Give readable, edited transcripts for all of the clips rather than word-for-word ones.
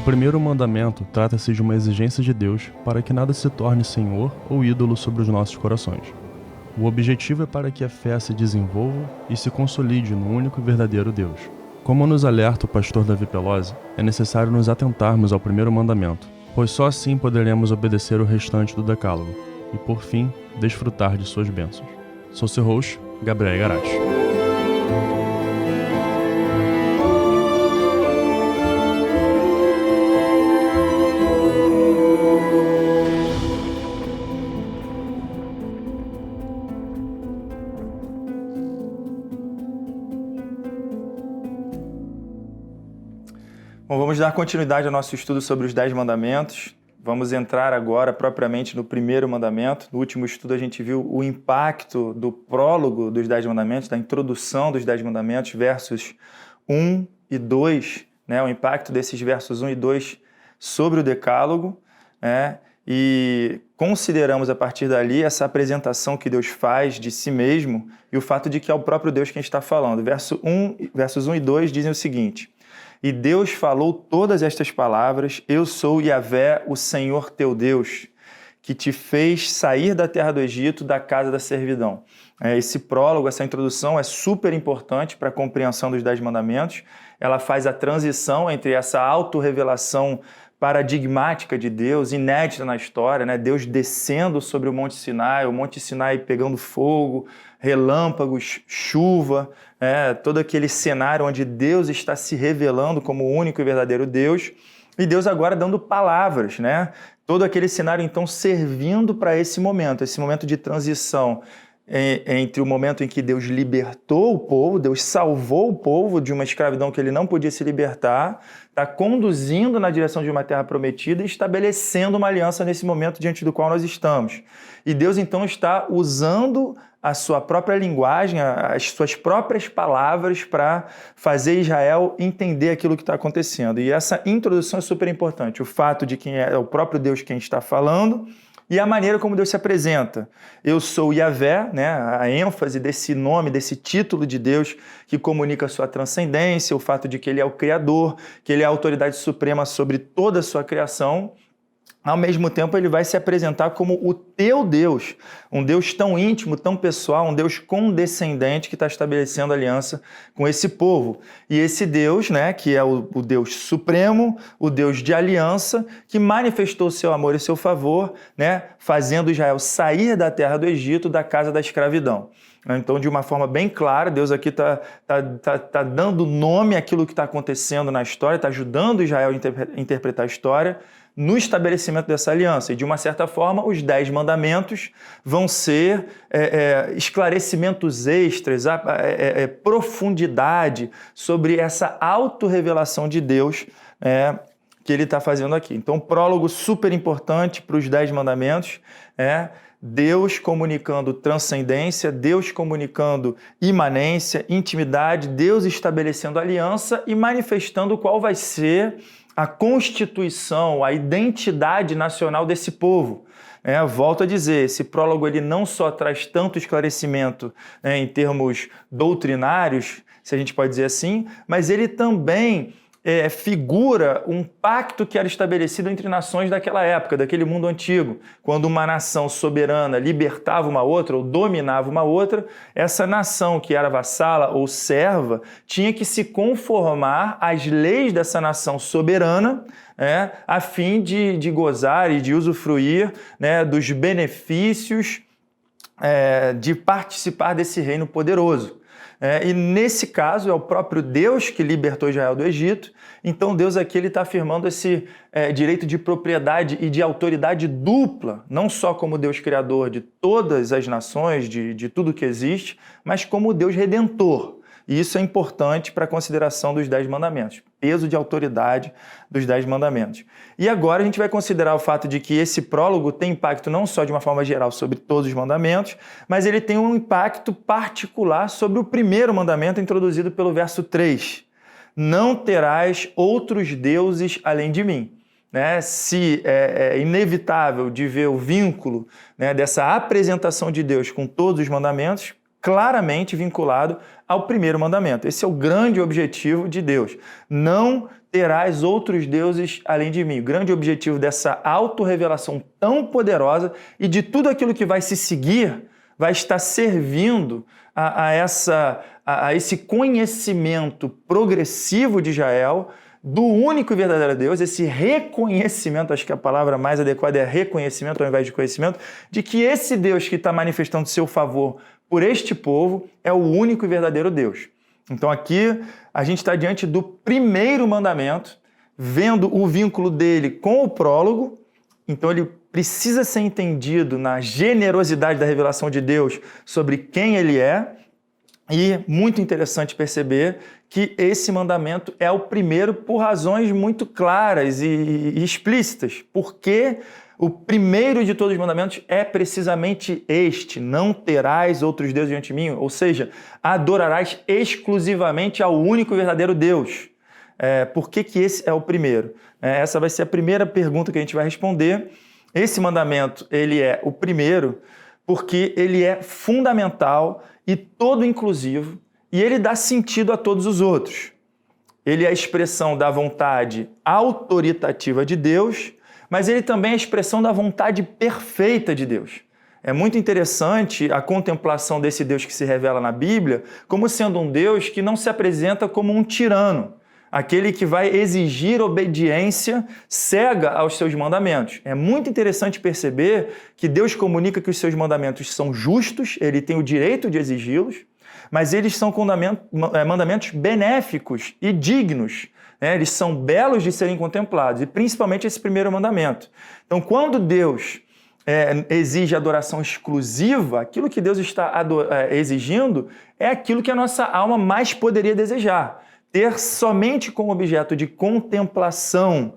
primeiro mandamento trata-se de uma exigência de Deus para que nada se torne senhor ou ídolo sobre os nossos corações. O objetivo é para que a fé se desenvolva e se consolide no único e verdadeiro Deus. Como nos alerta o pastor Davi Pelosi, é necessário nos atentarmos ao primeiro mandamento, pois só assim poderemos obedecer o restante do decálogo e, por fim, desfrutar de suas bênçãos. Sou seu host, Gabriel Igarashi. Bom, vamos dar continuidade ao nosso estudo sobre os 10 mandamentos. Vamos entrar agora propriamente no primeiro mandamento. No último estudo a gente viu o impacto do prólogo dos 10 mandamentos, da introdução dos 10 mandamentos, versos 1 e 2, o impacto desses versos 1 e 2 sobre o decálogo, e consideramos a partir dali essa apresentação que Deus faz de si mesmo e o fato de que é o próprio Deus quem está falando. Versos 1 e 2 dizem o seguinte: E Deus falou todas estas palavras: Eu sou Yahvé, o Senhor teu Deus, que te fez sair da terra do Egito, da casa da servidão. Esse prólogo, essa introdução é super importante para a compreensão dos 10 mandamentos. Ela faz a transição entre essa autorrevelação paradigmática de Deus, inédita na história, Deus descendo sobre o Monte Sinai pegando fogo, relâmpagos, chuva, todo aquele cenário onde Deus está se revelando como o único e verdadeiro Deus, e Deus agora dando palavras, todo aquele cenário então servindo para esse momento de transição entre o momento em que Deus libertou o povo, Deus salvou o povo de uma escravidão que ele não podia se libertar, está conduzindo na direção de uma terra prometida e estabelecendo uma aliança nesse momento diante do qual nós estamos. E Deus então está usando a sua própria linguagem, as suas próprias palavras para fazer Israel entender aquilo que está acontecendo. E essa introdução é super importante, o fato de que é o próprio Deus quem está falando, e a maneira como Deus se apresenta. Eu sou Yahvé, a ênfase desse nome, desse título de Deus que comunica a sua transcendência, o fato de que ele é o Criador, que ele é a autoridade suprema sobre toda a sua criação. Ao mesmo tempo, ele vai se apresentar como o teu Deus, um Deus tão íntimo, tão pessoal, um Deus condescendente que está estabelecendo aliança com esse povo. E esse Deus, que é o Deus supremo, o Deus de aliança, que manifestou seu amor e seu favor, fazendo Israel sair da terra do Egito, da casa da escravidão. Então, de uma forma bem clara, Deus aqui está dando nome àquilo que está acontecendo na história, está ajudando Israel a interpretar a história, no estabelecimento dessa aliança. E, de uma certa forma, os 10 mandamentos vão ser esclarecimentos extras, profundidade sobre essa autorrevelação de Deus que ele está fazendo aqui. Então, um prólogo super importante para os 10 mandamentos Deus comunicando transcendência, Deus comunicando imanência, intimidade, Deus estabelecendo aliança e manifestando qual vai ser a constituição, a identidade nacional desse povo. Volto a dizer, esse prólogo ele não só traz tanto esclarecimento em termos doutrinários, se a gente pode dizer assim, mas ele também figura um pacto que era estabelecido entre nações daquela época, daquele mundo antigo. Quando uma nação soberana libertava uma outra ou dominava uma outra, essa nação que era vassala ou serva tinha que se conformar às leis dessa nação soberana, a fim de gozar e de usufruir dos benefícios de participar desse reino poderoso. E nesse caso é o próprio Deus que libertou Israel do Egito. Então Deus aqui está afirmando esse direito de propriedade e de autoridade dupla, não só como Deus criador de todas as nações, de tudo que existe, mas como Deus redentor. E isso é importante para a consideração dos 10 mandamentos, peso de autoridade dos 10 mandamentos. E agora a gente vai considerar o fato de que esse prólogo tem impacto não só de uma forma geral sobre todos os mandamentos, mas ele tem um impacto particular sobre o primeiro mandamento introduzido pelo verso 3. Não terás outros deuses além de mim. Se é inevitável de ver o vínculo dessa apresentação de Deus com todos os mandamentos, claramente vinculado ao primeiro mandamento. Esse é o grande objetivo de Deus. Não terás outros deuses além de mim. O grande objetivo dessa autorrevelação tão poderosa e de tudo aquilo que vai se seguir vai estar servindo a esse conhecimento progressivo de Israel do único e verdadeiro Deus, esse reconhecimento, acho que a palavra mais adequada é reconhecimento ao invés de conhecimento, de que esse Deus que está manifestando seu favor por este povo é o único e verdadeiro Deus. Então aqui a gente está diante do primeiro mandamento, vendo o vínculo dele com o prólogo, então ele precisa ser entendido na generosidade da revelação de Deus sobre quem ele é, e muito interessante perceber que esse mandamento é o primeiro por razões muito claras e explícitas, porque o primeiro de todos os mandamentos é precisamente este: não terás outros deuses diante de mim, ou seja, adorarás exclusivamente ao único e verdadeiro Deus. Por que esse é o primeiro? Essa vai ser a primeira pergunta que a gente vai responder. Esse mandamento ele é o primeiro porque ele é fundamental e todo inclusivo, e ele dá sentido a todos os outros. Ele é a expressão da vontade autoritativa de Deus, mas ele também é a expressão da vontade perfeita de Deus. É muito interessante a contemplação desse Deus que se revela na Bíblia como sendo um Deus que não se apresenta como um tirano, aquele que vai exigir obediência cega aos seus mandamentos. É muito interessante perceber que Deus comunica que os seus mandamentos são justos, ele tem o direito de exigi-los, mas eles são mandamentos benéficos e dignos. Eles são belos de serem contemplados, e principalmente esse primeiro mandamento. Então, quando Deus exige adoração exclusiva, aquilo que Deus está exigindo é aquilo que a nossa alma mais poderia desejar. Ter somente como objeto de contemplação,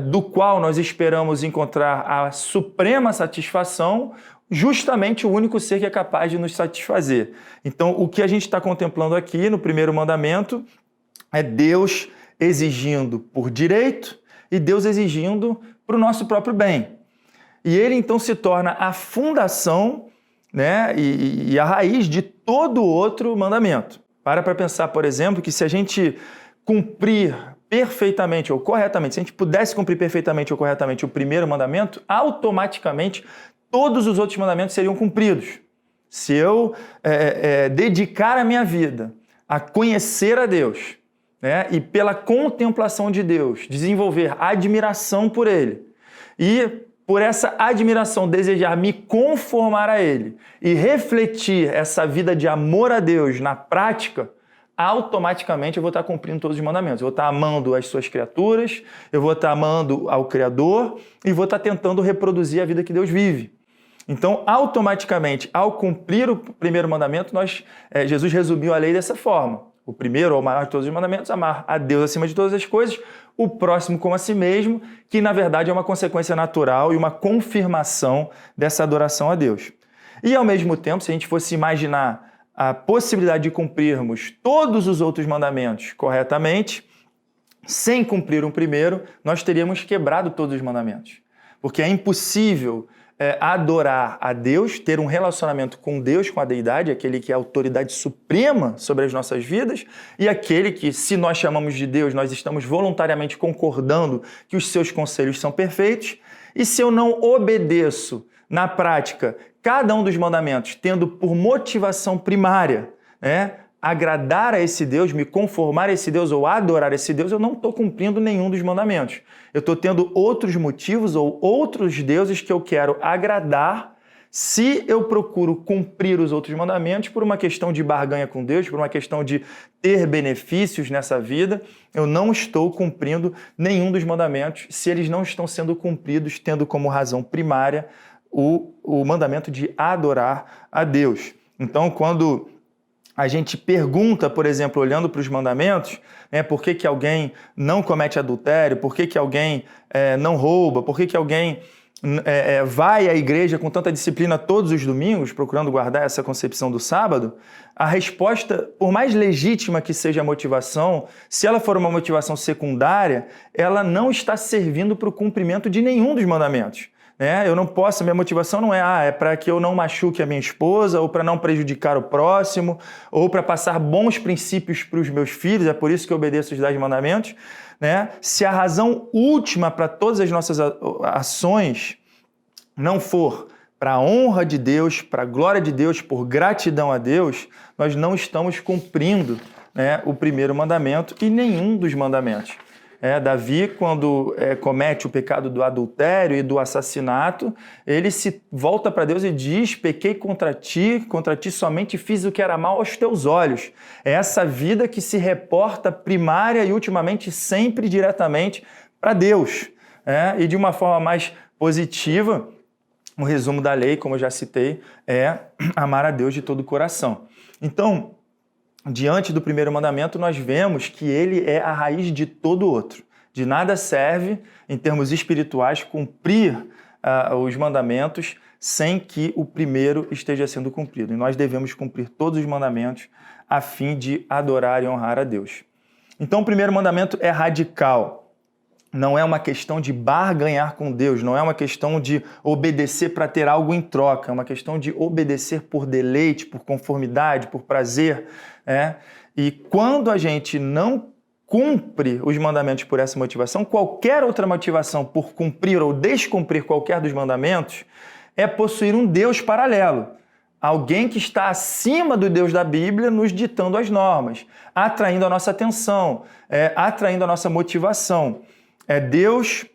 do qual nós esperamos encontrar a suprema satisfação, justamente o único ser que é capaz de nos satisfazer. Então, o que a gente está contemplando aqui no primeiro mandamento é Deus exigindo por direito e Deus exigindo para o nosso próprio bem. E ele, então, se torna a fundação, e a raiz de todo outro mandamento. Para pensar, por exemplo, que se a gente cumprir perfeitamente ou corretamente, se a gente pudesse cumprir perfeitamente ou corretamente o primeiro mandamento, automaticamente todos os outros mandamentos seriam cumpridos. Se eu dedicar a minha vida a conhecer a Deus, e pela contemplação de Deus, desenvolver admiração por Ele, e por essa admiração desejar me conformar a Ele e refletir essa vida de amor a Deus na prática, automaticamente eu vou estar cumprindo todos os mandamentos. Eu vou estar amando as suas criaturas, eu vou estar amando ao Criador e vou estar tentando reproduzir a vida que Deus vive. Então, automaticamente, ao cumprir o primeiro mandamento, Jesus resumiu a lei dessa forma. O primeiro, ou o maior de todos os mandamentos, amar a Deus acima de todas as coisas, o próximo como a si mesmo, que na verdade é uma consequência natural e uma confirmação dessa adoração a Deus. E ao mesmo tempo, se a gente fosse imaginar a possibilidade de cumprirmos todos os outros mandamentos corretamente, sem cumprir um primeiro, nós teríamos quebrado todos os mandamentos. Porque é impossível adorar a Deus, ter um relacionamento com Deus, com a deidade, aquele que é a autoridade suprema sobre as nossas vidas, e aquele que, se nós chamamos de Deus, nós estamos voluntariamente concordando que os seus conselhos são perfeitos, e se eu não obedeço na prática cada um dos mandamentos, tendo por motivação primária, agradar a esse Deus, me conformar a esse Deus ou adorar esse Deus, eu não estou cumprindo nenhum dos mandamentos. Eu estou tendo outros motivos ou outros deuses que eu quero agradar se eu procuro cumprir os outros mandamentos por uma questão de barganha com Deus, por uma questão de ter benefícios nessa vida. Eu não estou cumprindo nenhum dos mandamentos se eles não estão sendo cumpridos, tendo como razão primária o mandamento de adorar a Deus. Então, quando a gente pergunta, por exemplo, olhando para os mandamentos, por que alguém não comete adultério, por que alguém não rouba, por que alguém vai à igreja com tanta disciplina todos os domingos, procurando guardar essa concepção do sábado, a resposta, por mais legítima que seja a motivação, se ela for uma motivação secundária, ela não está servindo para o cumprimento de nenhum dos mandamentos. Eu não posso, minha motivação não é para que eu não machuque a minha esposa, ou para não prejudicar o próximo, ou para passar bons princípios para os meus filhos, é por isso que eu obedeço os 10 mandamentos. né? Se a razão última para todas as nossas ações não for para a honra de Deus, para a glória de Deus, por gratidão a Deus, nós não estamos cumprindo, né, o primeiro mandamento e nenhum dos mandamentos. Davi, quando comete o pecado do adultério e do assassinato, ele se volta para Deus e diz: pequei contra ti somente fiz o que era mal aos teus olhos. É essa vida que se reporta primária e ultimamente sempre diretamente para Deus. E de uma forma mais positiva, o resumo da lei, como eu já citei, é amar a Deus de todo o coração. Então, diante do primeiro mandamento, nós vemos que ele é a raiz de todo outro. De nada serve, em termos espirituais, cumprir os mandamentos sem que o primeiro esteja sendo cumprido. E nós devemos cumprir todos os mandamentos a fim de adorar e honrar a Deus. Então, o primeiro mandamento é radical. Não é uma questão de barganhar com Deus, não é uma questão de obedecer para ter algo em troca, é uma questão de obedecer por deleite, por conformidade, por prazer. E quando a gente não cumpre os mandamentos por essa motivação, qualquer outra motivação por cumprir ou descumprir qualquer dos mandamentos é possuir um Deus paralelo. Alguém que está acima do Deus da Bíblia nos ditando as normas, atraindo a nossa atenção, atraindo a nossa motivação. É Deus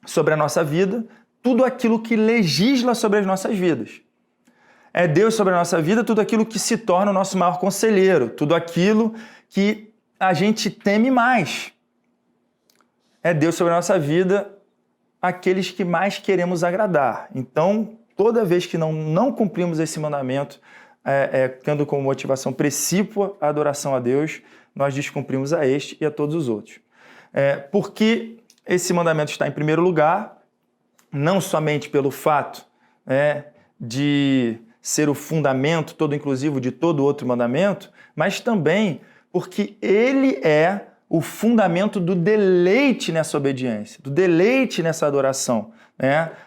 sobre a nossa vida, tudo aquilo que legisla sobre as nossas vidas. É Deus sobre a nossa vida, tudo aquilo que se torna o nosso maior conselheiro, tudo aquilo que a gente teme mais. É Deus sobre a nossa vida, aqueles que mais queremos agradar. Então, toda vez que não cumprimos esse mandamento, tendo como motivação precípua a adoração a Deus, nós descumprimos a este e a todos os outros. Porque esse mandamento está em primeiro lugar, não somente pelo fato de ser o fundamento todo inclusivo de todo outro mandamento, mas também porque ele é o fundamento do deleite nessa obediência, do deleite nessa adoração.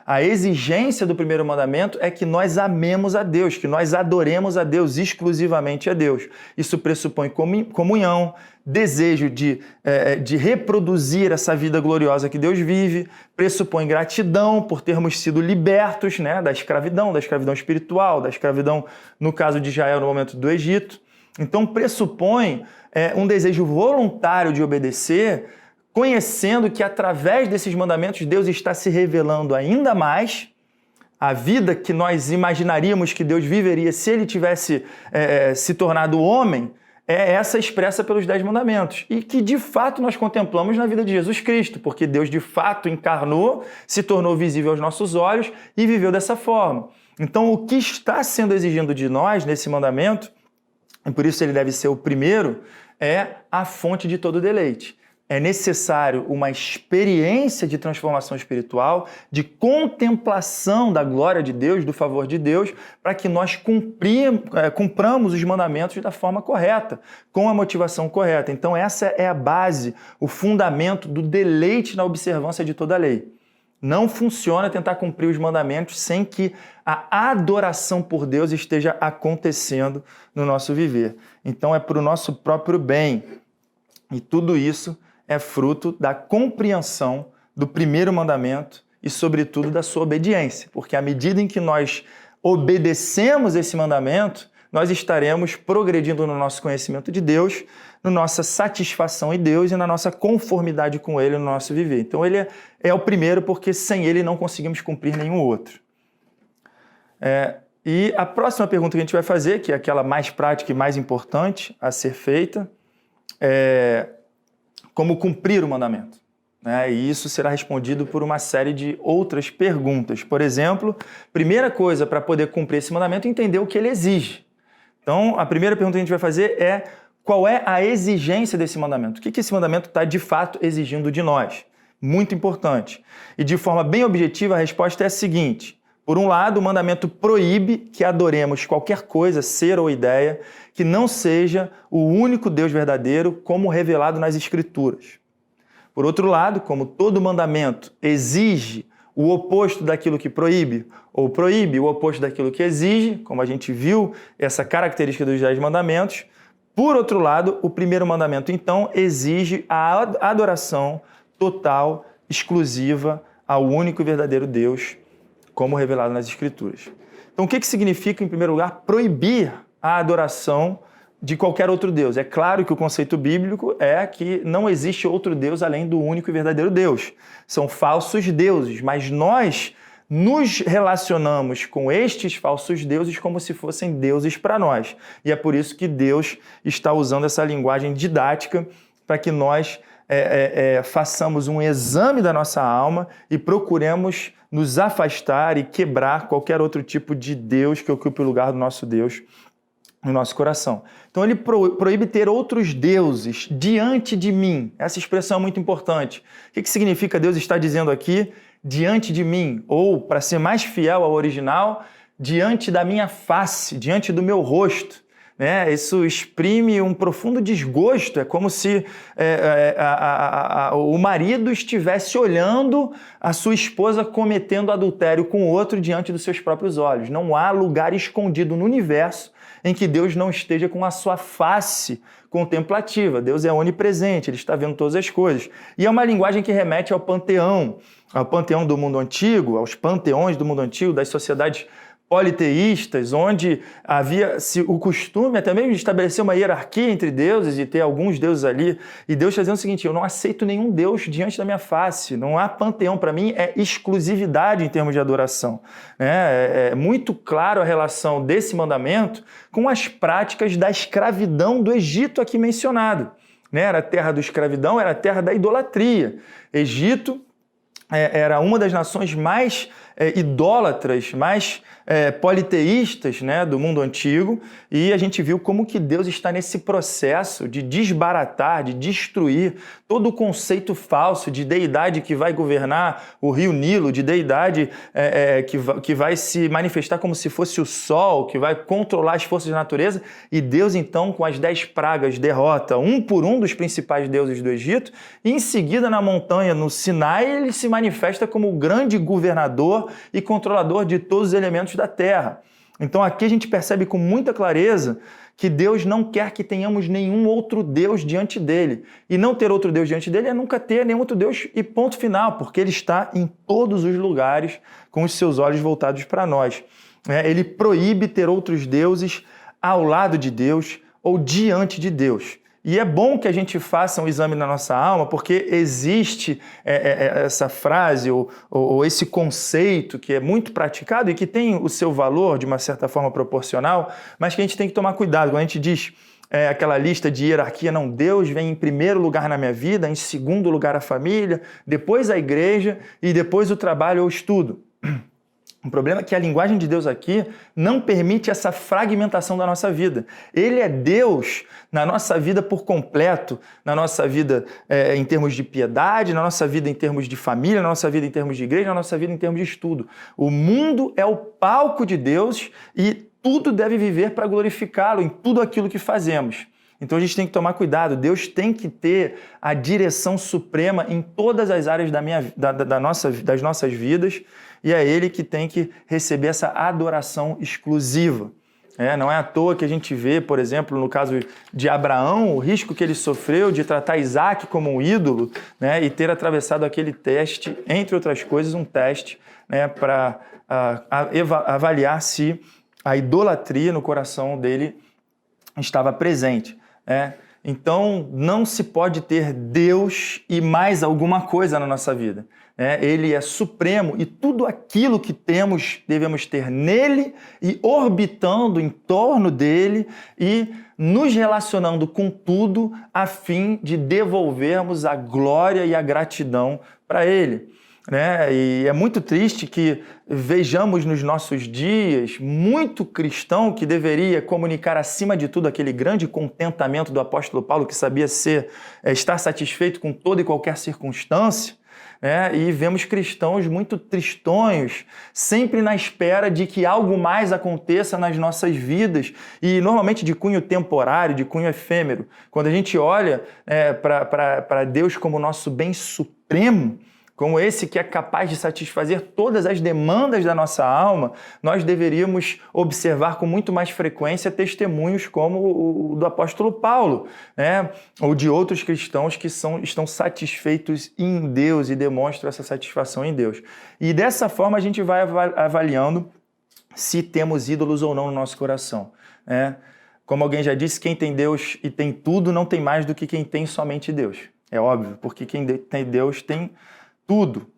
A exigência do primeiro mandamento é que nós amemos a Deus, que nós adoremos a Deus, exclusivamente a Deus. Isso pressupõe comunhão, desejo de reproduzir essa vida gloriosa que Deus vive, pressupõe gratidão por termos sido libertos da escravidão espiritual, da escravidão, no caso de Israel, no momento do Egito. Então, pressupõe um desejo voluntário de obedecer, conhecendo que através desses mandamentos Deus está se revelando ainda mais. A vida que nós imaginaríamos que Deus viveria se ele tivesse se tornado homem, é essa expressa pelos 10 mandamentos. E que de fato nós contemplamos na vida de Jesus Cristo, porque Deus de fato encarnou, se tornou visível aos nossos olhos e viveu dessa forma. Então, o que está sendo exigido de nós nesse mandamento, e por isso ele deve ser o primeiro, é a fonte de todo deleite. É necessário uma experiência de transformação espiritual, de contemplação da glória de Deus, do favor de Deus, para que nós cumpramos os mandamentos da forma correta, com a motivação correta. Então essa é a base, o fundamento do deleite na observância de toda a lei. Não funciona tentar cumprir os mandamentos sem que a adoração por Deus esteja acontecendo no nosso viver. Então é para o nosso próprio bem. E tudo isso é fruto da compreensão do primeiro mandamento e, sobretudo, da sua obediência. Porque à medida em que nós obedecemos esse mandamento, nós estaremos progredindo no nosso conhecimento de Deus, na nossa satisfação em Deus e na nossa conformidade com Ele no nosso viver. Então, ele é o primeiro porque sem Ele não conseguimos cumprir nenhum outro. E a próxima pergunta que a gente vai fazer, que é aquela mais prática e mais importante a ser feita, é como cumprir o mandamento. E isso será respondido por uma série de outras perguntas. Por exemplo, primeira coisa para poder cumprir esse mandamento é entender o que ele exige. Então, a primeira pergunta que a gente vai fazer é: qual é a exigência desse mandamento? O que esse mandamento está de fato exigindo de nós? Muito importante. E de forma bem objetiva, a resposta é a seguinte: por um lado, o mandamento proíbe que adoremos qualquer coisa, ser ou ideia, que não seja o único Deus verdadeiro, como revelado nas Escrituras. Por outro lado, como todo mandamento exige o oposto daquilo que proíbe, ou proíbe o oposto daquilo que exige, como a gente viu essa característica dos 10 mandamentos, Por outro lado, o primeiro mandamento, então, exige a adoração total, exclusiva ao único e verdadeiro Deus, como revelado nas Escrituras. Então, o que significa, em primeiro lugar, proibir a adoração de qualquer outro Deus? É claro que o conceito bíblico é que não existe outro Deus além do único e verdadeiro Deus. São falsos deuses, mas nós nos relacionamos com estes falsos deuses como se fossem deuses para nós. E é por isso que Deus está usando essa linguagem didática para que nós façamos um exame da nossa alma e procuremos nos afastar e quebrar qualquer outro tipo de Deus que ocupe o lugar do nosso Deus no nosso coração. Então ele proíbe ter outros deuses diante de mim. Essa expressão é muito importante. O que significa Deus está dizendo aqui? Diante de mim, ou, para ser mais fiel ao original, diante da minha face, diante do meu rosto. Isso exprime um profundo desgosto, é como se o marido estivesse olhando a sua esposa cometendo adultério com outro diante dos seus próprios olhos. Não há lugar escondido no universo em que Deus não esteja com a sua face contemplativa. Deus é onipresente, Ele está vendo todas as coisas. E é uma linguagem que remete ao panteão do mundo antigo, aos panteões do mundo antigo, das sociedades politeístas, onde havia o costume até mesmo de estabelecer uma hierarquia entre deuses e ter alguns deuses ali. E Deus está dizendo o seguinte: eu não aceito nenhum Deus diante da minha face. Não há panteão. Para mim é exclusividade em termos de adoração. É muito claro a relação desse mandamento com as práticas da escravidão do Egito aqui mencionado. Era a terra da escravidão, era a terra da idolatria. Egito era uma das nações mais idólatras, mais politeístas, do mundo antigo, e a gente viu como que Deus está nesse processo de desbaratar, de destruir todo o conceito falso de deidade que vai governar o rio Nilo, de deidade que vai se manifestar como se fosse o sol, que vai controlar as forças da natureza, e Deus então com as 10 pragas derrota um por um dos principais deuses do Egito, e em seguida na montanha, no Sinai, ele se manifesta como o grande governador e controlador de todos os elementos da terra. Então aqui a gente percebe com muita clareza que Deus não quer que tenhamos nenhum outro Deus diante dele. E não ter outro Deus diante dele é nunca ter nenhum outro Deus e ponto final, porque ele está em todos os lugares com os seus olhos voltados para nós. Ele proíbe ter outros deuses ao lado de Deus ou diante de Deus. E é bom que a gente faça um exame na nossa alma, porque existe essa frase ou esse conceito que é muito praticado e que tem o seu valor, de uma certa forma, proporcional, mas que a gente tem que tomar cuidado. Quando a gente diz aquela lista de hierarquia, não, Deus vem em primeiro lugar na minha vida, em segundo lugar a família, depois a igreja e depois o trabalho ou o estudo. O problema é que a linguagem de Deus aqui não permite essa fragmentação da nossa vida. Ele é Deus na nossa vida por completo, na nossa vida em termos de piedade, na nossa vida em termos de família, na nossa vida em termos de igreja, na nossa vida em termos de estudo. O mundo é o palco de Deus e tudo deve viver para glorificá-lo em tudo aquilo que fazemos. Então a gente tem que tomar cuidado. Deus tem que ter a direção suprema em todas as áreas das nossas vidas, e é Ele que tem que receber essa adoração exclusiva. Não é à toa que a gente vê, por exemplo, no caso de Abraão, o risco que ele sofreu de tratar Isaac como um ídolo, e ter atravessado aquele teste, entre outras coisas, um teste para avaliar se a idolatria no coração dele estava presente. Então, não se pode ter Deus e mais alguma coisa na nossa vida. Ele é supremo e tudo aquilo que temos devemos ter nele e orbitando em torno dele e nos relacionando com tudo a fim de devolvermos a glória e a gratidão para ele. E é muito triste que vejamos nos nossos dias muito cristão que deveria comunicar acima de tudo aquele grande contentamento do apóstolo Paulo, que sabia estar satisfeito com toda e qualquer circunstância, e vemos cristãos muito tristonhos, sempre na espera de que algo mais aconteça nas nossas vidas, e normalmente de cunho temporário, de cunho efêmero. Quando a gente olha para Deus como nosso bem supremo, como esse que é capaz de satisfazer todas as demandas da nossa alma, nós deveríamos observar com muito mais frequência testemunhos como o do apóstolo Paulo, né? Ou de outros cristãos que estão satisfeitos em Deus e demonstram essa satisfação em Deus. E dessa forma a gente vai avaliando se temos ídolos ou não no nosso coração, né? Como alguém já disse, quem tem Deus e tem tudo não tem mais do que quem tem somente Deus. É óbvio, porque quem tem Deus tem tudo.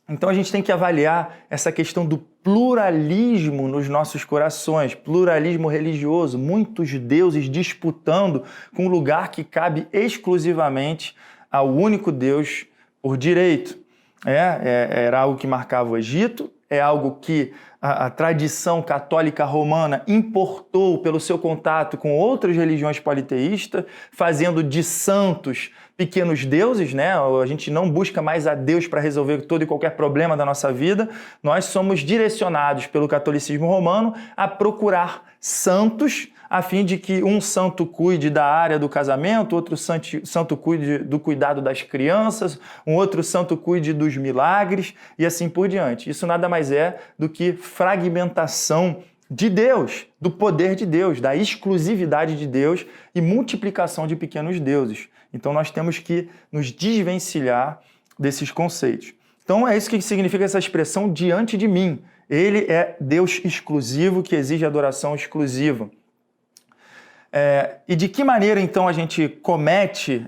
Então a gente tem que avaliar essa questão do pluralismo nos nossos corações, pluralismo religioso, muitos deuses disputando com um lugar que cabe exclusivamente ao único Deus por direito. Era algo que marcava o Egito, é algo que a tradição católica romana importou pelo seu contato com outras religiões politeístas, fazendo de santos pequenos deuses, né? A gente não busca mais a Deus para resolver todo e qualquer problema da nossa vida. Nós somos direcionados pelo catolicismo romano a procurar santos, a fim de que um santo cuide da área do casamento, outro santo cuide do cuidado das crianças, um outro santo cuide dos milagres e assim por diante. Isso nada mais é do que fragmentação de Deus, do poder de Deus, da exclusividade de Deus e multiplicação de pequenos deuses. Então nós temos que nos desvencilhar desses conceitos. Então é isso que significa essa expressão diante de mim. Ele é Deus exclusivo que exige adoração exclusiva. E de que maneira, então, a gente comete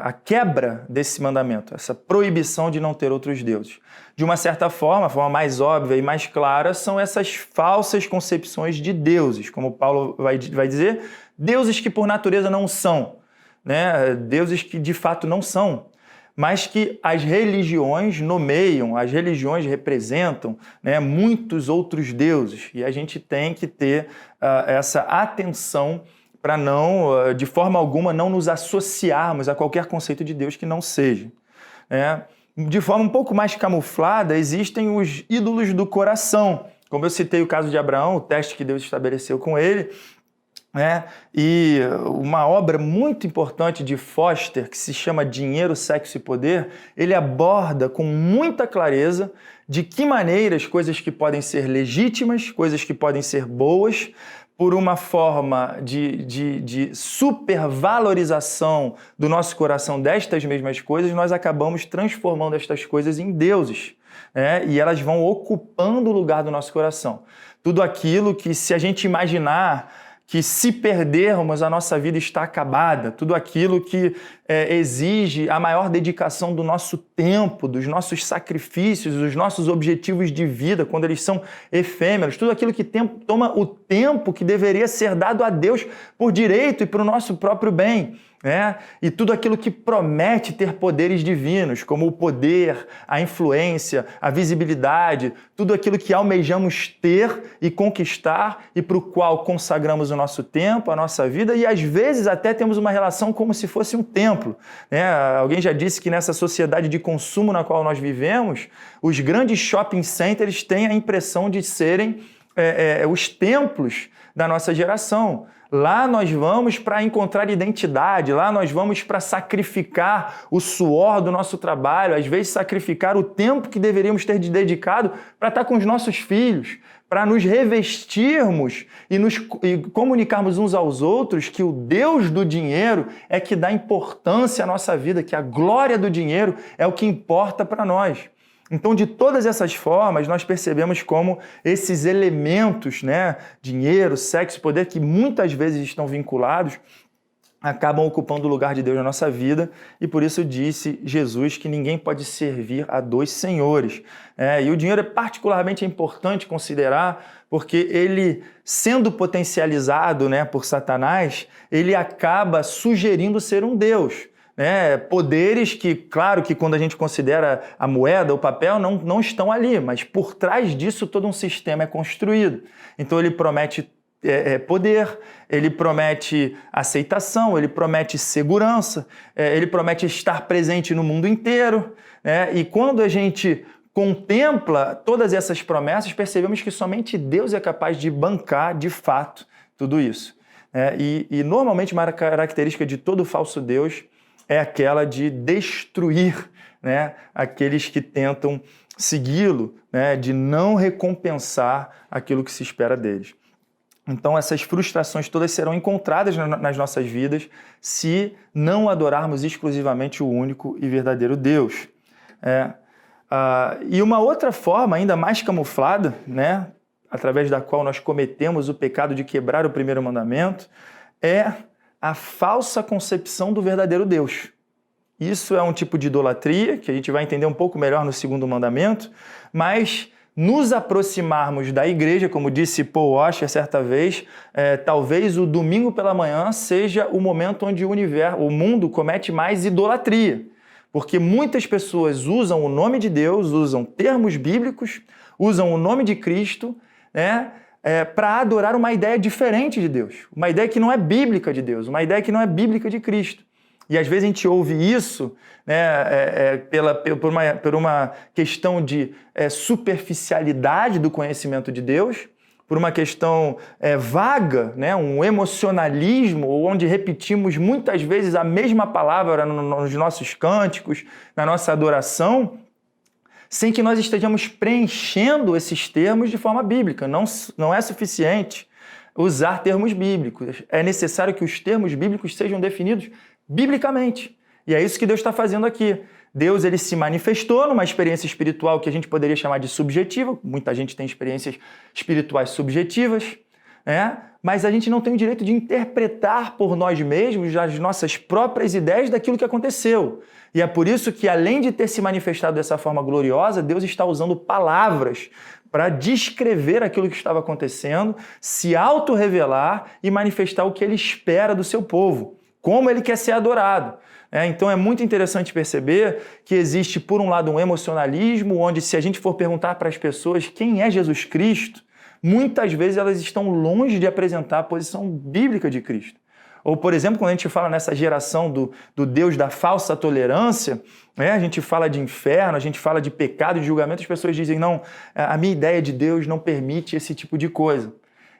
a quebra desse mandamento, essa proibição de não ter outros deuses? De uma certa forma, a forma mais óbvia e mais clara, são essas falsas concepções de deuses, como Paulo vai dizer, deuses que por natureza não são, né? Deuses que de fato não são, mas que as religiões nomeiam, as religiões representam, né, muitos outros deuses. E a gente tem que ter essa atenção para não, de forma alguma, não nos associarmos a qualquer conceito de Deus que não seja. De forma um pouco mais camuflada, existem os ídolos do coração. Como eu citei o caso de Abraão, o teste que Deus estabeleceu com ele, e uma obra muito importante de Foster, que se chama Dinheiro, Sexo e Poder, ele aborda com muita clareza de que maneira as coisas que podem ser legítimas, coisas que podem ser boas, por uma forma de supervalorização do nosso coração destas mesmas coisas, nós acabamos transformando estas coisas em deuses, e elas vão ocupando o lugar do nosso coração. Tudo aquilo que, se a gente imaginar que se perdermos, a nossa vida está acabada. Tudo aquilo que exige a maior dedicação do nosso tempo, dos nossos sacrifícios, dos nossos objetivos de vida, quando eles são efêmeros. Tudo aquilo que toma o tempo que deveria ser dado a Deus por direito e para o nosso próprio bem. E tudo aquilo que promete ter poderes divinos, como o poder, a influência, a visibilidade, tudo aquilo que almejamos ter e conquistar e para o qual consagramos o nosso tempo, a nossa vida e às vezes até temos uma relação como se fosse um templo. Alguém já disse que nessa sociedade de consumo na qual nós vivemos, os grandes shopping centers têm a impressão de serem os templos da nossa geração. Lá nós vamos para encontrar identidade, lá nós vamos para sacrificar o suor do nosso trabalho, às vezes sacrificar o tempo que deveríamos ter dedicado para estar com os nossos filhos, para nos revestirmos e comunicarmos uns aos outros que o Deus do dinheiro é que dá importância à nossa vida, que a glória do dinheiro é o que importa para nós. Então, de todas essas formas, nós percebemos como esses elementos, dinheiro, sexo, poder, que muitas vezes estão vinculados, acabam ocupando o lugar de Deus na nossa vida, e por isso disse Jesus que ninguém pode servir a dois senhores. E o dinheiro é particularmente importante considerar, porque ele, sendo potencializado por Satanás, ele acaba sugerindo ser um Deus. Poderes que, claro que quando a gente considera a moeda, o papel, não estão ali, mas por trás disso todo um sistema é construído. Então ele promete poder, ele promete aceitação, ele promete segurança, ele promete estar presente no mundo inteiro. E quando a gente contempla todas essas promessas, percebemos que somente Deus é capaz de bancar, de fato, tudo isso. E normalmente uma característica de todo falso Deus é aquela de destruir né, aqueles que tentam segui-lo, né, de não recompensar aquilo que se espera deles. Então, essas frustrações todas serão encontradas nas nossas vidas se não adorarmos exclusivamente o único e verdadeiro Deus. E uma outra forma, ainda mais camuflada, né, através da qual nós cometemos o pecado de quebrar o primeiro mandamento, é a falsa concepção do verdadeiro Deus. Isso é um tipo de idolatria, que a gente vai entender um pouco melhor no segundo mandamento, mas nos aproximarmos da igreja, como disse Paul Washer certa vez, talvez o domingo pela manhã seja o momento onde o mundo comete mais idolatria. Porque muitas pessoas usam o nome de Deus, usam termos bíblicos, usam o nome de Cristo, né, para adorar uma ideia diferente de Deus, uma ideia que não é bíblica de Deus, uma ideia que não é bíblica de Cristo. E às vezes a gente ouve isso, né, por uma questão de superficialidade do conhecimento de Deus, por uma questão vaga, né, um emocionalismo, onde repetimos muitas vezes a mesma palavra nos nossos cânticos, na nossa adoração, sem que nós estejamos preenchendo esses termos de forma bíblica. Não é suficiente usar termos bíblicos. É necessário que os termos bíblicos sejam definidos biblicamente. E é isso que Deus está fazendo aqui. Deus ele se manifestou numa experiência espiritual que a gente poderia chamar de subjetiva. Muita gente tem experiências espirituais subjetivas, né? Mas a gente não tem o direito de interpretar por nós mesmos as nossas próprias ideias daquilo que aconteceu. E é por isso que, além de ter se manifestado dessa forma gloriosa, Deus está usando palavras para descrever aquilo que estava acontecendo, se autorrevelar e manifestar o que ele espera do seu povo, como ele quer ser adorado. Então é muito interessante perceber que existe, por um lado, um emocionalismo, onde se a gente for perguntar para as pessoas quem é Jesus Cristo, muitas vezes elas estão longe de apresentar a posição bíblica de Cristo. Ou, por exemplo, quando a gente fala nessa geração do Deus da falsa tolerância, né, a gente fala de inferno, a gente fala de pecado, de julgamento, as pessoas dizem, não, a minha ideia de Deus não permite esse tipo de coisa.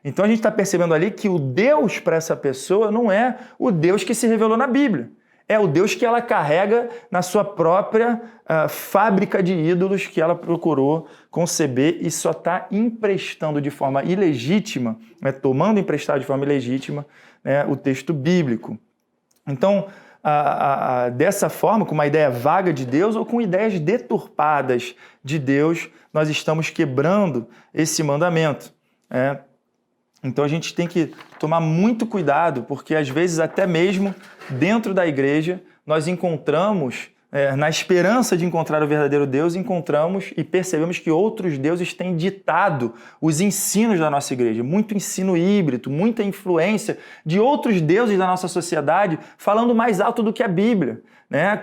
Então a gente está percebendo ali que o Deus para essa pessoa não é o Deus que se revelou na Bíblia. É o Deus que ela carrega na sua própria fábrica de ídolos que ela procurou conceber e só está emprestando de forma ilegítima, tomando emprestado de forma ilegítima, o texto bíblico. Então, dessa forma, com uma ideia vaga de Deus ou com ideias deturpadas de Deus, nós estamos quebrando esse mandamento. Então a gente tem que tomar muito cuidado, porque às vezes até mesmo dentro da igreja nós encontramos, na esperança de encontrar o verdadeiro Deus, encontramos e percebemos que outros deuses têm ditado os ensinos da nossa igreja, muito ensino híbrido, muita influência de outros deuses da nossa sociedade falando mais alto do que a Bíblia.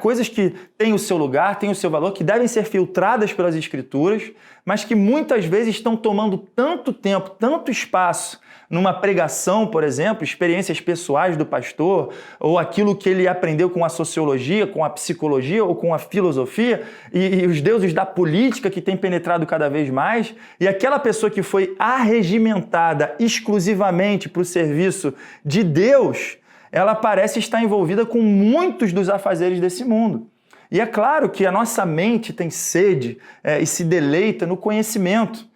Coisas que têm o seu lugar, têm o seu valor, que devem ser filtradas pelas Escrituras, mas que muitas vezes estão tomando tanto tempo, tanto espaço numa pregação, por exemplo, experiências pessoais do pastor, ou aquilo que ele aprendeu com a sociologia, com a psicologia ou com a filosofia, e os deuses da política que têm penetrado cada vez mais, e aquela pessoa que foi arregimentada exclusivamente para o serviço de Deus, ela parece estar envolvida com muitos dos afazeres desse mundo. E é claro que a nossa mente tem sede e se deleita no conhecimento,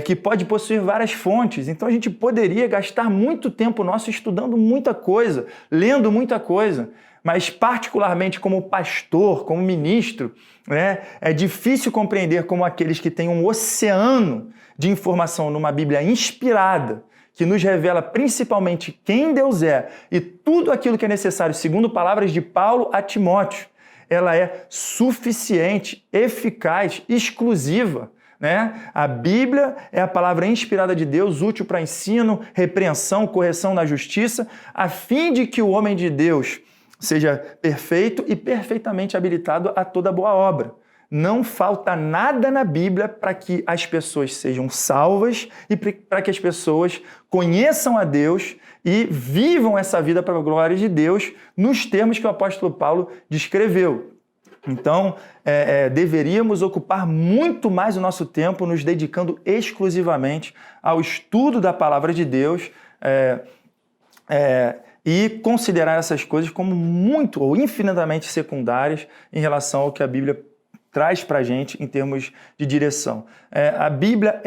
que pode possuir várias fontes. Então a gente poderia gastar muito tempo nosso estudando muita coisa, lendo muita coisa, mas particularmente como pastor, como ministro, é difícil compreender como aqueles que têm um oceano de informação numa Bíblia inspirada, que nos revela principalmente quem Deus é e tudo aquilo que é necessário, segundo palavras de Paulo a Timóteo, ela é suficiente, eficaz, exclusiva. A Bíblia é a palavra inspirada de Deus, útil para ensino, repreensão, correção na justiça, a fim de que o homem de Deus seja perfeito e perfeitamente habilitado a toda boa obra. Não falta nada na Bíblia para que as pessoas sejam salvas e para que as pessoas conheçam a Deus e vivam essa vida para a glória de Deus nos termos que o apóstolo Paulo descreveu. Então, deveríamos ocupar muito mais o nosso tempo nos dedicando exclusivamente ao estudo da palavra de Deus e considerar essas coisas como muito ou infinitamente secundárias em relação ao que a Bíblia traz para a gente em termos de direção. A Bíblia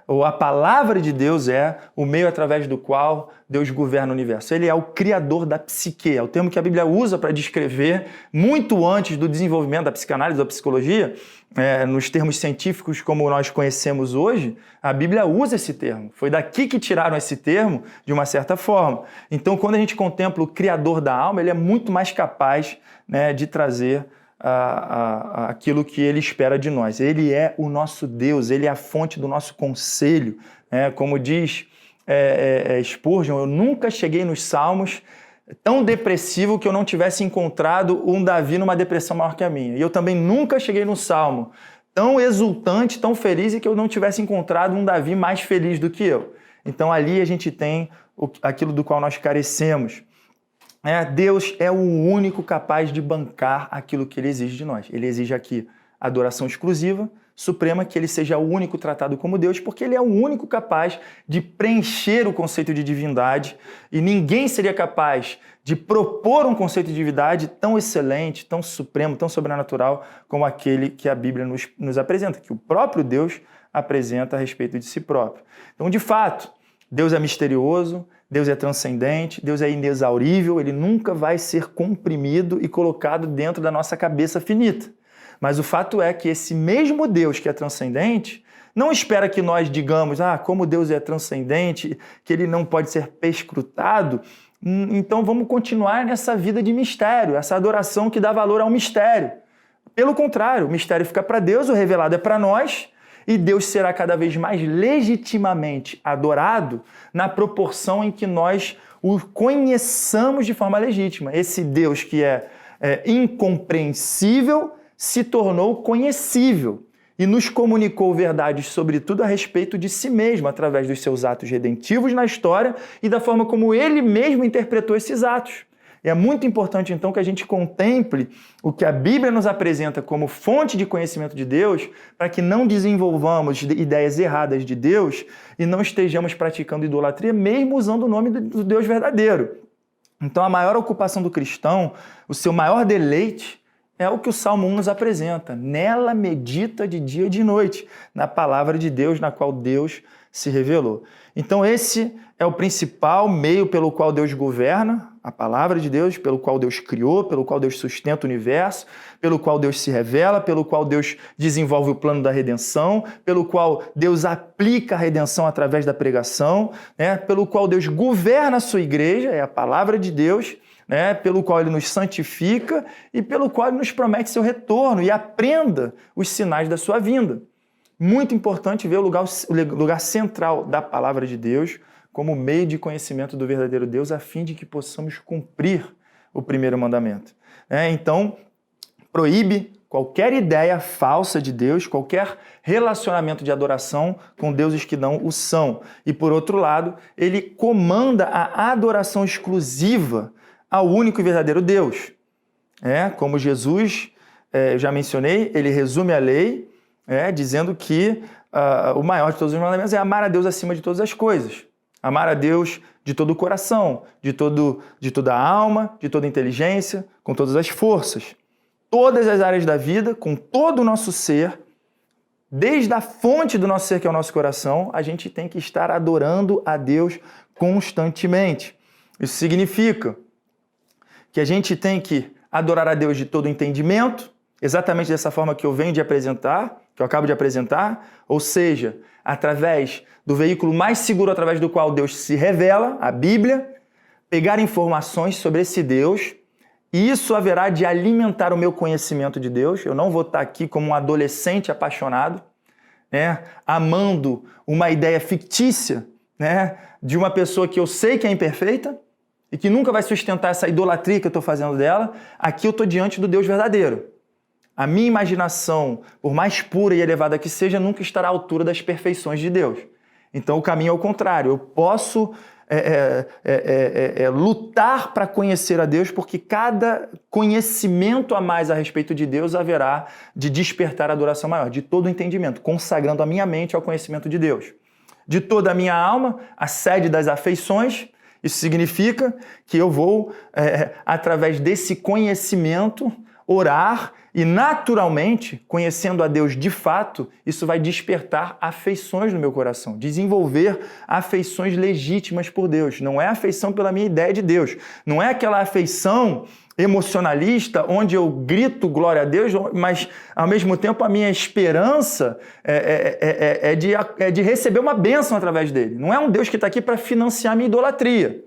ou a palavra de Deus é o meio através do qual Deus governa o universo. Ele é o criador da psique, é o termo que a Bíblia usa para descrever, muito antes do desenvolvimento da psicanálise, da psicologia, nos termos científicos como nós conhecemos hoje, a Bíblia usa esse termo. Foi daqui que tiraram esse termo, de uma certa forma. Então, quando a gente contempla o criador da alma, ele é muito mais capaz, né, de trazer aquilo que ele espera de nós. Ele é o nosso Deus, ele é a fonte do nosso conselho. Como diz Spurgeon, eu nunca cheguei nos Salmos tão depressivo que eu não tivesse encontrado um Davi numa depressão maior que a minha. E eu também nunca cheguei no Salmo tão exultante, tão feliz, e que eu não tivesse encontrado um Davi mais feliz do que eu. Então ali a gente tem aquilo do qual nós carecemos. Deus é o único capaz de bancar aquilo que ele exige de nós. Ele exige aqui adoração exclusiva, suprema, que ele seja o único tratado como Deus, porque ele é o único capaz de preencher o conceito de divindade, e ninguém seria capaz de propor um conceito de divindade tão excelente, tão supremo, tão sobrenatural como aquele que a Bíblia nos apresenta, que o próprio Deus apresenta a respeito de si próprio. Então, de fato, Deus é misterioso, Deus é transcendente, Deus é inexaurível, ele nunca vai ser comprimido e colocado dentro da nossa cabeça finita. Mas o fato é que esse mesmo Deus que é transcendente não espera que nós digamos, como Deus é transcendente, que ele não pode ser perscrutado, então vamos continuar nessa vida de mistério, essa adoração que dá valor ao mistério. Pelo contrário, o mistério fica para Deus, o revelado é para nós, e Deus será cada vez mais legitimamente adorado na proporção em que nós o conheçamos de forma legítima. Esse Deus que é incompreensível se tornou conhecível e nos comunicou verdades, sobretudo a respeito de si mesmo, através dos seus atos redentivos na história e da forma como ele mesmo interpretou esses atos. E é muito importante, então, que a gente contemple o que a Bíblia nos apresenta como fonte de conhecimento de Deus, para que não desenvolvamos ideias erradas de Deus e não estejamos praticando idolatria, mesmo usando o nome do Deus verdadeiro. Então, a maior ocupação do cristão, o seu maior deleite, é o que o Salmo 1 nos apresenta. Nela medita de dia e de noite, na palavra de Deus, na qual Deus se revelou. Então esse é o principal meio pelo qual Deus governa, a palavra de Deus, pelo qual Deus criou, pelo qual Deus sustenta o universo, pelo qual Deus se revela, pelo qual Deus desenvolve o plano da redenção, pelo qual Deus aplica a redenção através da pregação, pelo qual Deus governa a sua igreja, é a palavra de Deus, pelo qual ele nos santifica e pelo qual ele nos promete seu retorno e aprenda os sinais da sua vinda. Muito importante ver o lugar central da palavra de Deus como meio de conhecimento do verdadeiro Deus, a fim de que possamos cumprir o primeiro mandamento. Então, proíbe qualquer ideia falsa de Deus, qualquer relacionamento de adoração com deuses que não o são. E, por outro lado, ele comanda a adoração exclusiva ao único e verdadeiro Deus. Como Jesus, já mencionei, ele resume a lei, dizendo que o maior de todos os mandamentos é amar a Deus acima de todas as coisas. Amar a Deus de todo o coração, de toda a alma, de toda a inteligência, com todas as forças. Todas as áreas da vida, com todo o nosso ser, desde a fonte do nosso ser, que é o nosso coração, a gente tem que estar adorando a Deus constantemente. Isso significa que a gente tem que adorar a Deus de todo o entendimento, exatamente dessa forma que eu venho de apresentar, que eu acabo de apresentar, ou seja, através do veículo mais seguro através do qual Deus se revela, a Bíblia, pegar informações sobre esse Deus, e isso haverá de alimentar o meu conhecimento de Deus. Eu não vou estar aqui como um adolescente apaixonado, amando uma ideia fictícia, de uma pessoa que eu sei que é imperfeita e que nunca vai sustentar essa idolatria que eu estou fazendo dela. Aqui eu estou diante do Deus verdadeiro. A minha imaginação, por mais pura e elevada que seja, nunca estará à altura das perfeições de Deus. Então o caminho é o contrário. Eu posso lutar para conhecer a Deus, porque cada conhecimento a mais a respeito de Deus haverá de despertar a adoração maior, de todo o entendimento, consagrando a minha mente ao conhecimento de Deus. De toda a minha alma, a sede das afeições, Isso significa que eu vou, através desse conhecimento, orar e, naturalmente, conhecendo a Deus de fato, isso vai despertar afeições no meu coração, desenvolver afeições legítimas por Deus. Não é afeição pela minha ideia de Deus, não é aquela afeição emocionalista onde eu grito glória a Deus, mas, ao mesmo tempo, a minha esperança é de receber uma bênção através dele. Não é um Deus que está aqui para financiar minha idolatria,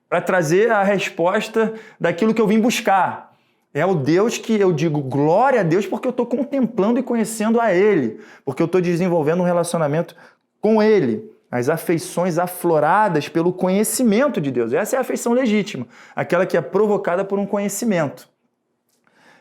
para trazer a resposta daquilo que eu vim buscar. É o Deus que eu digo glória a Deus porque eu estou contemplando e conhecendo a Ele, porque eu estou desenvolvendo um relacionamento com Ele. As afeições afloradas pelo conhecimento de Deus. Essa é a afeição legítima, aquela que é provocada por um conhecimento,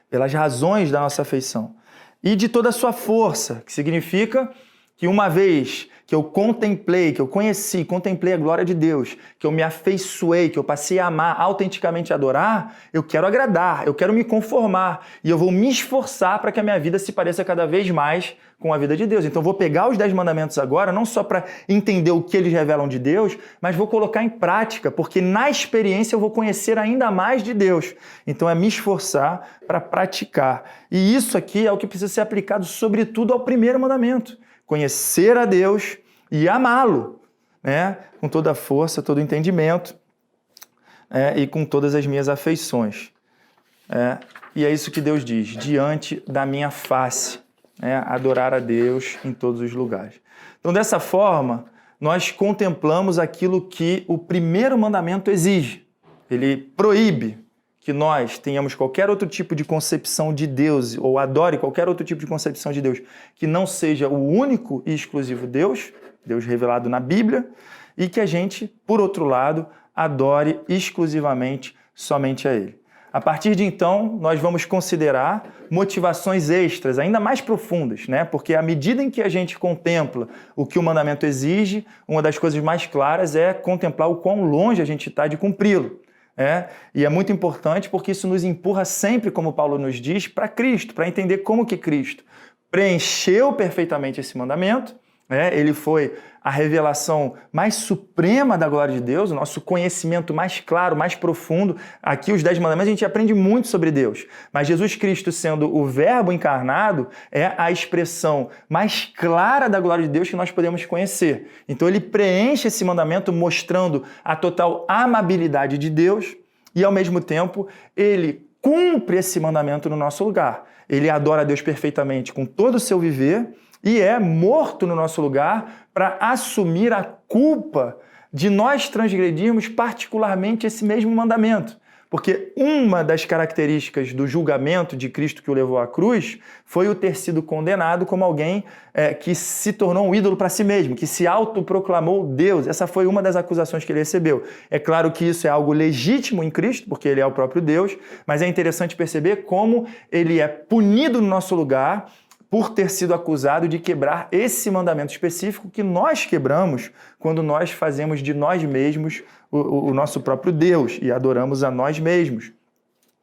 pelas razões da nossa afeição. E de toda a sua força, que significa que uma vez que eu contemplei, que eu conheci, contemplei a glória de Deus, que eu me afeiçoei, que eu passei a amar, autenticamente adorar, eu quero agradar, eu quero me conformar e eu vou me esforçar para que a minha vida se pareça cada vez mais com a vida de Deus. Então eu vou pegar os 10 mandamentos agora, não só para entender o que eles revelam de Deus, mas vou colocar em prática, porque na experiência eu vou conhecer ainda mais de Deus. Então é me esforçar para praticar. E isso aqui é o que precisa ser aplicado sobretudo ao primeiro mandamento. Conhecer a Deus e amá-lo, né? Com toda a força, todo o entendimento, e com todas as minhas afeições. E é isso que Deus diz, diante da minha face, adorar a Deus em todos os lugares. Então, dessa forma, nós contemplamos aquilo que o primeiro mandamento exige. Ele proíbe que nós tenhamos qualquer outro tipo de concepção de Deus ou adore qualquer outro tipo de concepção de Deus que não seja o único e exclusivo Deus, Deus revelado na Bíblia, e que a gente, por outro lado, adore exclusivamente somente a Ele. A partir de então, nós vamos considerar motivações extras, ainda mais profundas, né? Porque à medida em que a gente contempla o que o mandamento exige, uma das coisas mais claras é contemplar o quão longe a gente está de cumpri-lo. E é muito importante porque isso nos empurra sempre, como Paulo nos diz, para Cristo, para entender como que Cristo preencheu perfeitamente esse mandamento. Ele foi a revelação mais suprema da glória de Deus, o nosso conhecimento mais claro, mais profundo. Aqui, os 10 mandamentos, a gente aprende muito sobre Deus. Mas Jesus Cristo, sendo o Verbo encarnado, é a expressão mais clara da glória de Deus que nós podemos conhecer. Então, ele preenche esse mandamento mostrando a total amabilidade de Deus e, ao mesmo tempo, ele cumpre esse mandamento no nosso lugar. Ele adora a Deus perfeitamente com todo o seu viver e é morto no nosso lugar para assumir a culpa de nós transgredirmos particularmente esse mesmo mandamento. Porque uma das características do julgamento de Cristo que o levou à cruz foi o ter sido condenado como alguém que se tornou um ídolo para si mesmo, que se autoproclamou Deus. Essa foi uma das acusações que ele recebeu. É claro que isso é algo legítimo em Cristo, porque ele é o próprio Deus, mas é interessante perceber como ele é punido no nosso lugar por ter sido acusado de quebrar esse mandamento específico que nós quebramos quando nós fazemos de nós mesmos o nosso próprio Deus e adoramos a nós mesmos.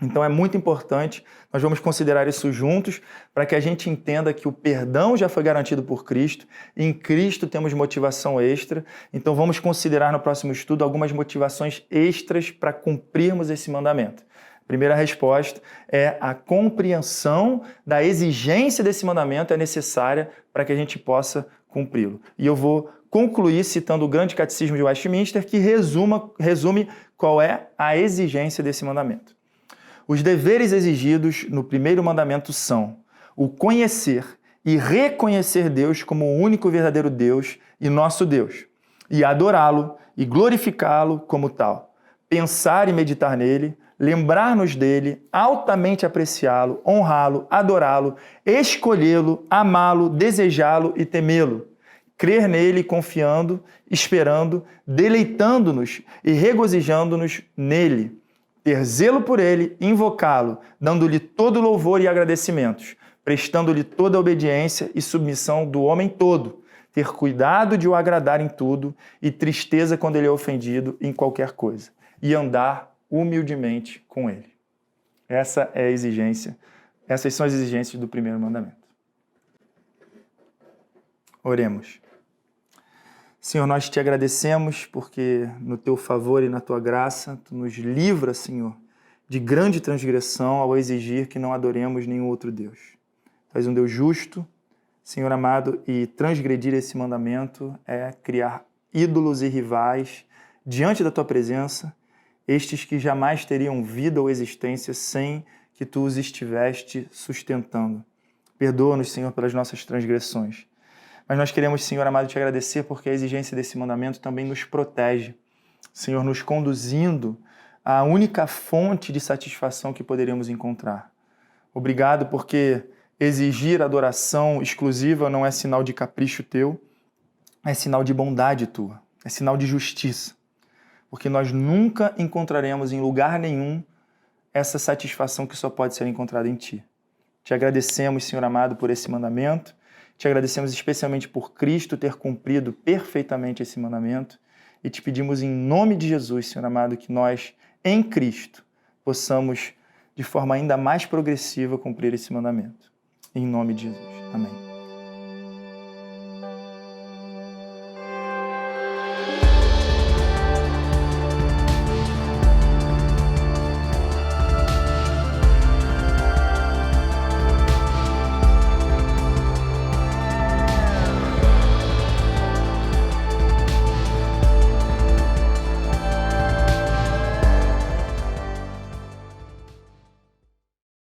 Então é muito importante, nós vamos considerar isso juntos para que a gente entenda que o perdão já foi garantido por Cristo, e em Cristo temos motivação extra, então vamos considerar no próximo estudo algumas motivações extras para cumprirmos esse mandamento. Primeira resposta é a compreensão da exigência desse mandamento é necessária para que a gente possa cumpri-lo. E eu vou concluir citando o Grande Catecismo de Westminster, que resume qual é a exigência desse mandamento. Os deveres exigidos no primeiro mandamento são o conhecer e reconhecer Deus como o único e verdadeiro Deus e nosso Deus, e adorá-lo e glorificá-lo como tal, pensar e meditar nele, lembrar-nos dele, altamente apreciá-lo, honrá-lo, adorá-lo, escolhê-lo, amá-lo, desejá-lo e temê-lo. Crer nele confiando, esperando, deleitando-nos e regozijando-nos nele. Ter zelo por ele, invocá-lo, dando-lhe todo louvor e agradecimentos, prestando-lhe toda a obediência e submissão do homem todo. Ter cuidado de o agradar em tudo e tristeza quando ele é ofendido em qualquer coisa. E andar humildemente com ele. Essa é a exigência. Essas são as exigências do primeiro mandamento. Oremos. Senhor, nós te agradecemos porque no teu favor e na tua graça, tu nos livra, Senhor, de grande transgressão ao exigir que não adoremos nenhum outro Deus. Tu és um Deus justo, Senhor amado, e transgredir esse mandamento é criar ídolos e rivais diante da tua presença, estes que jamais teriam vida ou existência sem que tu os estiveste sustentando. Perdoa-nos, Senhor, pelas nossas transgressões. Mas nós queremos, Senhor amado, te agradecer porque a exigência desse mandamento também nos protege. Senhor, nos conduzindo à única fonte de satisfação que poderíamos encontrar. Obrigado porque exigir adoração exclusiva não é sinal de capricho teu, é sinal de bondade tua, é sinal de justiça. Porque nós nunca encontraremos em lugar nenhum essa satisfação que só pode ser encontrada em ti. Te agradecemos, Senhor amado, por esse mandamento. Te agradecemos especialmente por Cristo ter cumprido perfeitamente esse mandamento e te pedimos em nome de Jesus, Senhor amado, que nós, em Cristo, possamos, de forma ainda mais progressiva, cumprir esse mandamento. Em nome de Jesus. Amém.